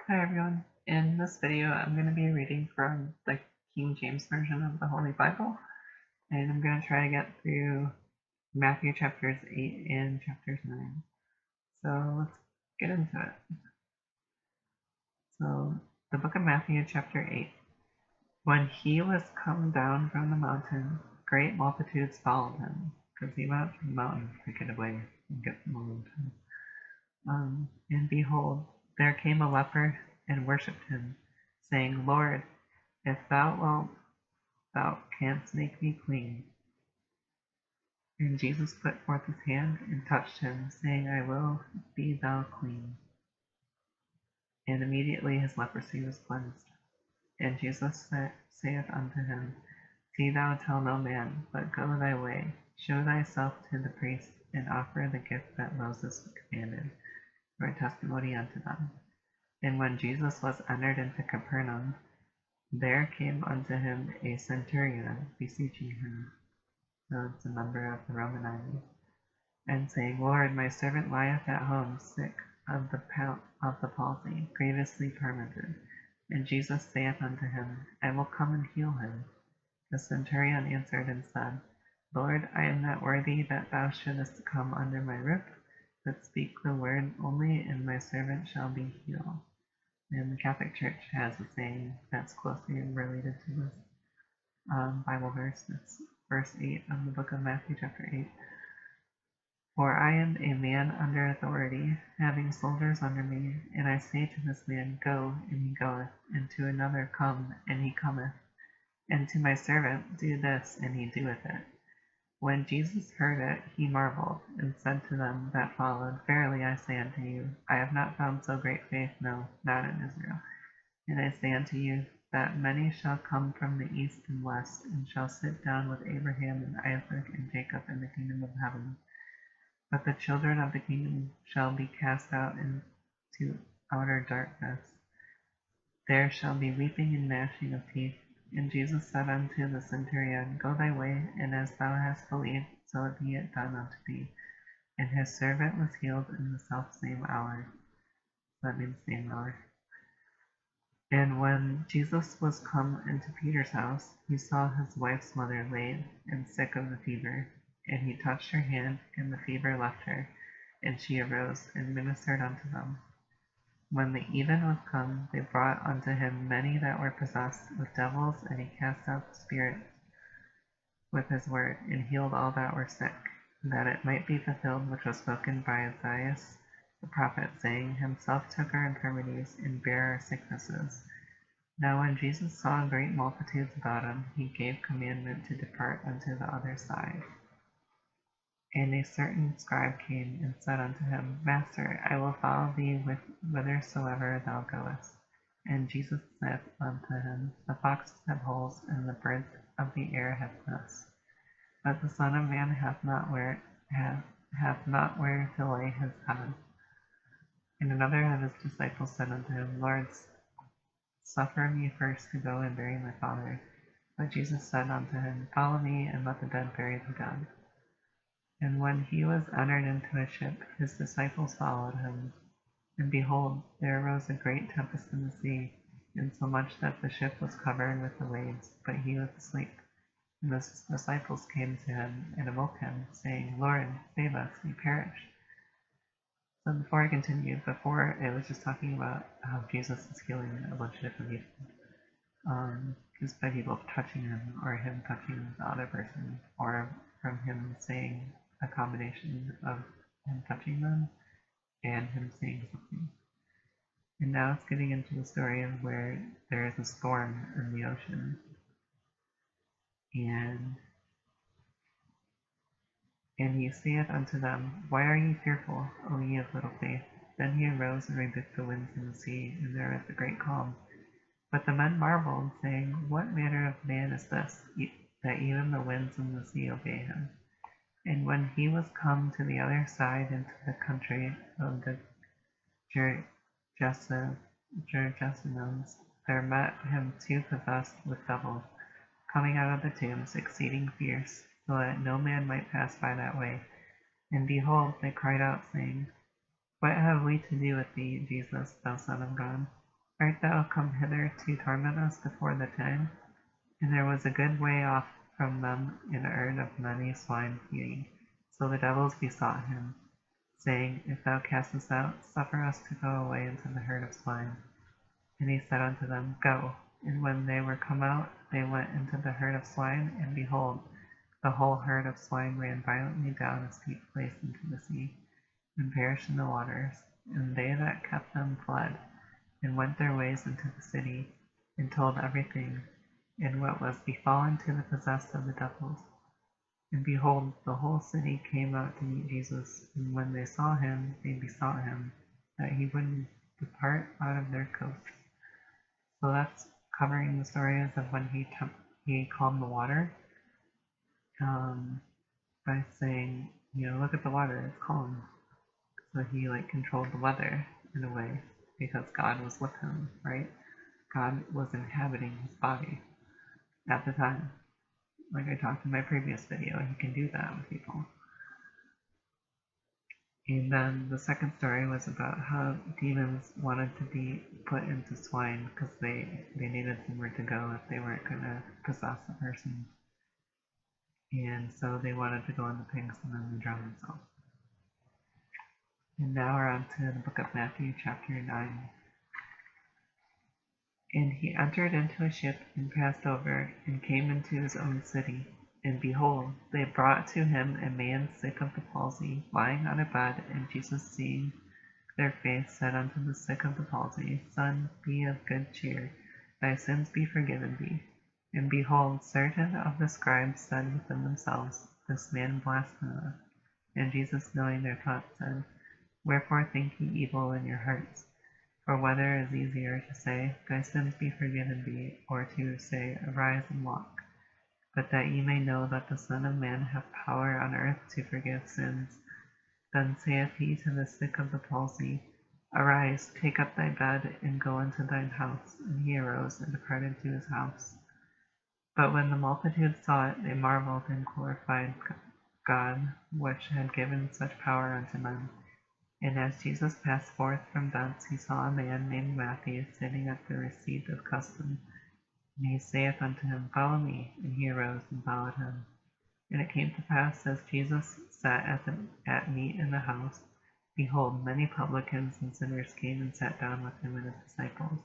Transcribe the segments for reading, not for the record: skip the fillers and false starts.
Hi everyone. In this video, I'm going to be reading from the King James Version of the Holy Bible, and I'm going to try to get through Matthew chapters 8 and chapters 9. So let's get into it. So, the book of Matthew chapter 8. When he was come down from the mountain, great multitudes followed him, because he went up to the mountain to get away and get some alone time. And behold, there came a leper and worshipped him, saying, Lord, if thou wilt, thou canst make me clean. And Jesus put forth his hand and touched him, saying, I will, be thou clean. And immediately his leprosy was cleansed. And Jesus saith unto him, See thou tell no man, but go thy way, show thyself to the priest, and offer the gift that Moses commanded, for a testimony unto them. And when Jesus was entered into Capernaum, there came unto him a centurion, beseeching him, so it's a member of the Roman army, and saying, Lord, my servant lieth at home, sick of the palsy, grievously tormented. And Jesus saith unto him, I will come and heal him. The centurion answered and said, Lord, I am not worthy that thou shouldest come under my roof, but speak the word only, and my servant shall be healed. And the Catholic Church has a saying that's closely related to this Bible verse. It's verse 8 of the book of Matthew chapter 8. For I am a man under authority, having soldiers under me, and I say to this man, Go, and he goeth, and to another, Come, and he cometh, and to my servant, Do this, and he doeth it. When Jesus heard it, he marveled, and said to them that followed, Verily I say unto you, I have not found so great faith, no, not in Israel. And I say unto you, that many shall come from the east and west, and shall sit down with Abraham and Isaac and Jacob in the kingdom of heaven. But the children of the kingdom shall be cast out into outer darkness. There shall be weeping and gnashing of teeth. And Jesus said unto the centurion, Go thy way, and as thou hast believed, so be it done unto thee. And his servant was healed in the selfsame hour. That means same hour. And when Jesus was come into Peter's house, he saw his wife's mother laid and sick of the fever. And he touched her hand, and the fever left her, and she arose and ministered unto them. When the even was come, they brought unto him many that were possessed with devils, and he cast out the spirits with his word, and healed all that were sick, that it might be fulfilled which was spoken by Isaiah the prophet, saying, Himself took our infirmities, and bare our sicknesses. Now when Jesus saw great multitudes about him, he gave commandment to depart unto the other side. And a certain scribe came and said unto him, Master, I will follow thee whithersoever thou goest. And Jesus said unto him, The foxes have holes, and the birds of the air have nests, but the Son of Man hath not where to lay his head. And another of his disciples said unto him, Lord, suffer me first to go and bury my father. But Jesus said unto him, Follow me, and let the dead bury the dead. And when he was entered into a ship, his disciples followed him. And behold, there arose a great tempest in the sea, insomuch that the ship was covered with the waves, but he was asleep. And his disciples came to him and awoke him, saying, Lord, save us, we perish. So before I continue, before it was just talking about how Jesus is healing a bunch of different people. Just by people touching him, or him touching the other person, or from him saying a combination of him touching them and him saying something. And now it's getting into the story of where there is a storm in the ocean. And he saith unto them, Why are ye fearful, O ye of little faith? Then he arose and rebuked the winds and the sea, and there was a great calm. But the men marveled, saying, What manner of man is this, that even the winds and the sea obey him? And when he was come to the other side into the country of the Gergesenes, there met him two possessed with devils, coming out of the tombs, exceeding fierce, so that no man might pass by that way. And behold, they cried out, saying, What have we to do with thee, Jesus, thou Son of God? Art thou come hither to torment us before the time? And there was a good way off from them an herd of many swine feeding. So the devils besought him, saying, If thou cast us out, suffer us to go away into the herd of swine. And he said unto them, Go. And when they were come out, they went into the herd of swine, and behold, the whole herd of swine ran violently down a steep place into the sea, and perished in the waters. And they that kept them fled, and went their ways into the city, and told everything, and what was befallen to the possessed of the devils. And behold, the whole city came out to meet Jesus, and when they saw him, they besought him that he wouldn't depart out of their coast. So that's covering the stories of when he calmed the water by saying, look at the water, it's calm. So he controlled the weather in a way because God was with him, right? God was inhabiting his body at the time. Like I talked in my previous video, he can do that with people. And then the second story was about how demons wanted to be put into swine because they needed somewhere to go if they weren't going to possess a person. And so they wanted to go in the pigs and then they drown themselves. And now we're on to the book of Matthew, chapter 9. And he entered into a ship and passed over, and came into his own city. And behold, they brought to him a man sick of the palsy, lying on a bed. And Jesus, seeing their faith, said unto the sick of the palsy, Son, be of good cheer, thy sins be forgiven thee. And behold, certain of the scribes said within themselves, This man blasphemeth. And Jesus, knowing their thoughts, said, Wherefore think ye evil in your hearts? For whether is easier to say, Thy sins be forgiven thee, or to say, Arise and walk? But that ye may know that the Son of Man hath power on earth to forgive sins. Then saith he to the sick of the palsy, Arise, take up thy bed, and go into thine house. And he arose and departed to his house. But when the multitude saw it, they marveled and glorified God, which had given such power unto men. And as Jesus passed forth from thence, he saw a man named Mathew sitting at the receipt of custom. And he saith unto him, Follow me. And he arose and followed him. And it came to pass, as Jesus sat at meat in the house, behold, many publicans and sinners came and sat down with him and his disciples.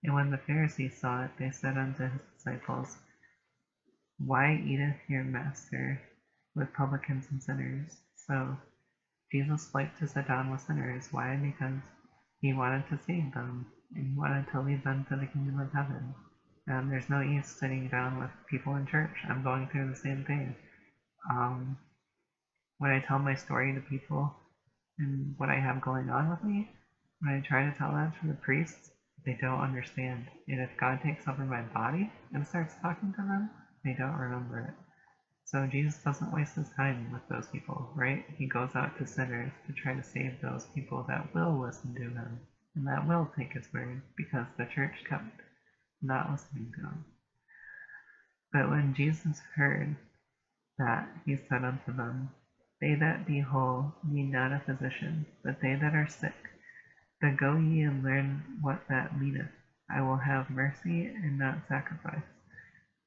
And when the Pharisees saw it, they said unto his disciples, Why eateth your master with publicans and sinners? So Jesus liked to sit down with sinners. Why? Because he wanted to save them, and he wanted to lead them to the kingdom of heaven. And there's no use sitting down with people in church. I'm going through the same thing. When I tell my story to people and what I have going on with me, when I try to tell that to the priests, they don't understand. And if God takes over my body and starts talking to them, they don't remember it. So Jesus doesn't waste his time with those people, right? He goes out to sinners to try to save those people that will listen to him and that will take his word, because the church kept not listening to him. But when Jesus heard that, he said unto them, They that be whole need not a physician, but they that are sick. But go ye and learn what that meaneth. I will have mercy and not sacrifice.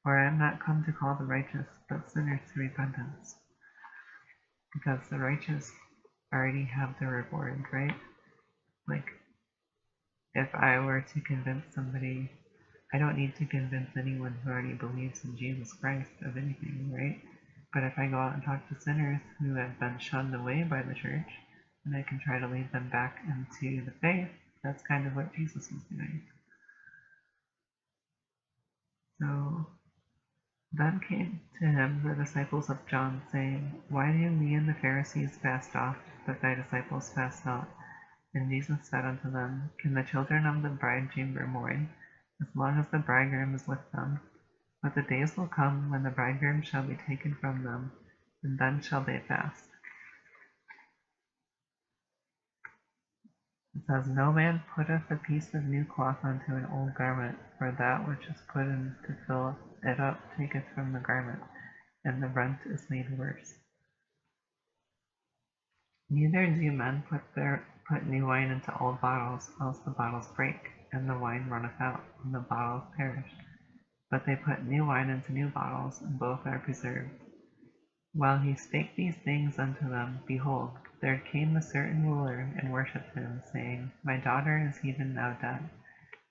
For I am not come to call the righteous, but sinners to repentance. Because the righteous already have the reward, right? If I were to convince somebody, I don't need to convince anyone who already believes in Jesus Christ of anything, right? But if I go out and talk to sinners who have been shunned away by the church, then I can try to lead them back into the faith. That's kind of what Jesus was doing. So then came to him the disciples of John, saying, Why do we and the Pharisees fast oft, but thy disciples fast not? And Jesus said unto them, Can the children of the bridechamber mourn, as long as the bridegroom is with them? But the days will come when the bridegroom shall be taken from them, and then shall they fast. It says, No man putteth a piece of new cloth unto an old garment, for that which is put in to fill it up taketh from the garment, and the rent is made worse. Neither do men put new wine into old bottles, else the bottles break, and the wine runneth out, and the bottles perish. But they put new wine into new bottles, and both are preserved. While he spake these things unto them, behold, there came a certain ruler, and worshipped him, saying, My daughter is even now dead,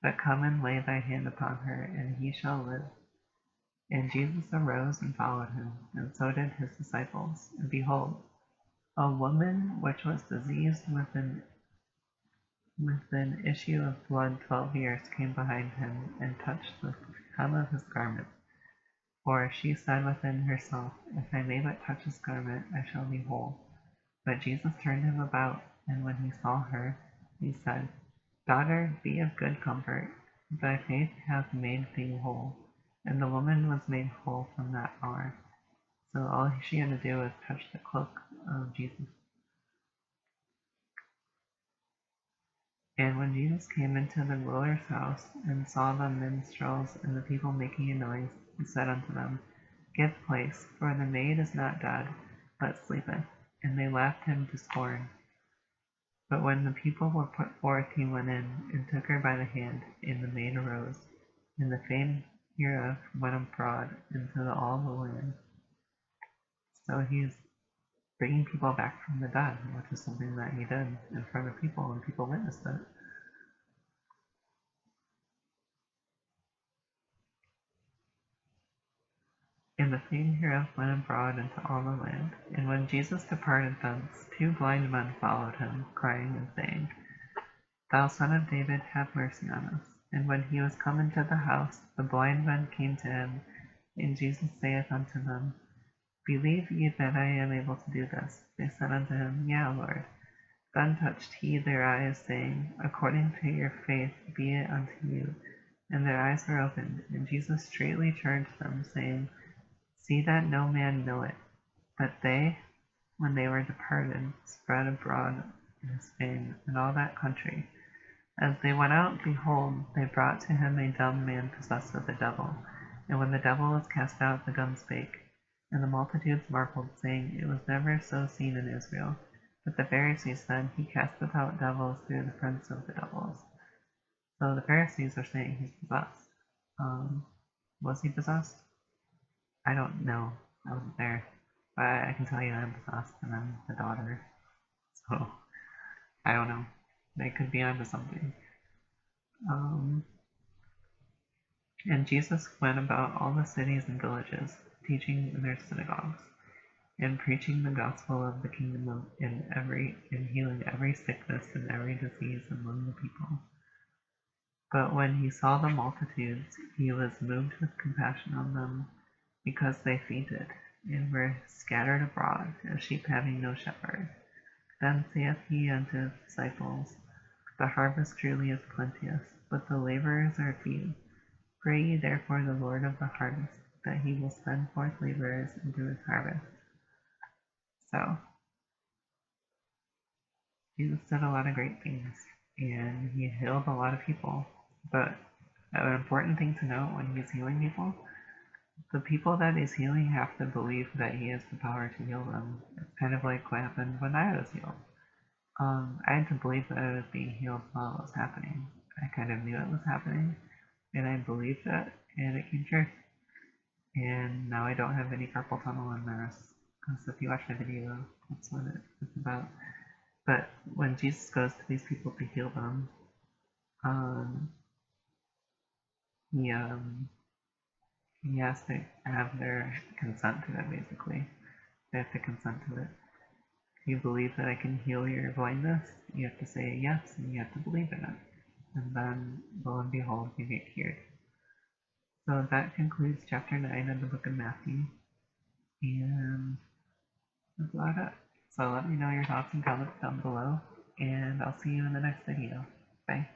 but come and lay thy hand upon her, and he shall live. And Jesus arose and followed him, and so did his disciples. And behold, a woman which was diseased with an issue of blood 12 years came behind him, and touched the hem of his garment. For she said within herself, If I may but touch his garment, I shall be whole. But Jesus turned him about, and when he saw her, he said, Daughter, be of good comfort, thy faith hath made thee whole. And the woman was made whole from that hour. So all she had to do was touch the cloak of Jesus. And when Jesus came into the ruler's house, and saw the minstrels and the people making a noise, he said unto them, Give place, for the maid is not dead, but sleepeth. And they laughed him to scorn. But when the people were put forth, he went in, and took her by the hand, and the maid arose. And the fame hereof went abroad into all the land. So he's bringing people back from the dead, which is something that he did in front of people, and people witnessed it. And the fame hereof went abroad into all the land. And when Jesus departed thence, 2 blind men followed him, crying and saying, Thou son of David, have mercy on us. And when he was come into the house, the blind men came to him, and Jesus saith unto them, Believe ye that I am able to do this? They said unto him, Yea, Lord. Then touched he their eyes, saying, According to your faith be it unto you. And their eyes were opened. And Jesus straightly charged them, saying, See that no man know it. But they, when they were departed, spread abroad his fame in all that country. As they went out, behold, they brought to him a dumb man possessed with a devil. And when the devil was cast out, the dumb spake. And the multitudes marveled, saying, It was never so seen in Israel. But the Pharisees said, He casteth out devils through the prince of the devils. So the Pharisees are saying he's possessed. Was he possessed? I don't know. I wasn't there. But I can tell you I'm possessed, and I'm the daughter. So, I don't know. They could be onto something. And Jesus went about all the cities and villages, teaching in their synagogues, and preaching the gospel of the kingdom and healing every sickness and every disease among the people. But when he saw the multitudes, he was moved with compassion on them, because they fainted, and were scattered abroad, as sheep having no shepherd. Then saith he unto his disciples, The harvest truly is plenteous, but the laborers are few. Pray ye therefore the Lord of the harvest, that he will send forth laborers into his harvest. So, Jesus did a lot of great things, and he healed a lot of people. But an important thing to note when he's healing people, the people that he's healing have to believe that he has the power to heal them. It's kind of like what happened when I was healed. I had to believe that I was being healed while it was happening. I kind of knew it was happening, and I believed it, and it came true. And now I don't have any carpal tunnel in nerves, because if you watch my video, that's what it's about. But when Jesus goes to these people to heal them, he has to have their consent to it, basically. They have to consent to it. If you believe that I can heal your blindness, you have to say yes, and you have to believe in it. And then, lo and behold, you get cured. So that concludes chapter 9 of the book of Matthew. And that's about it. So let me know your thoughts and comments down below, and I'll see you in the next video. Bye.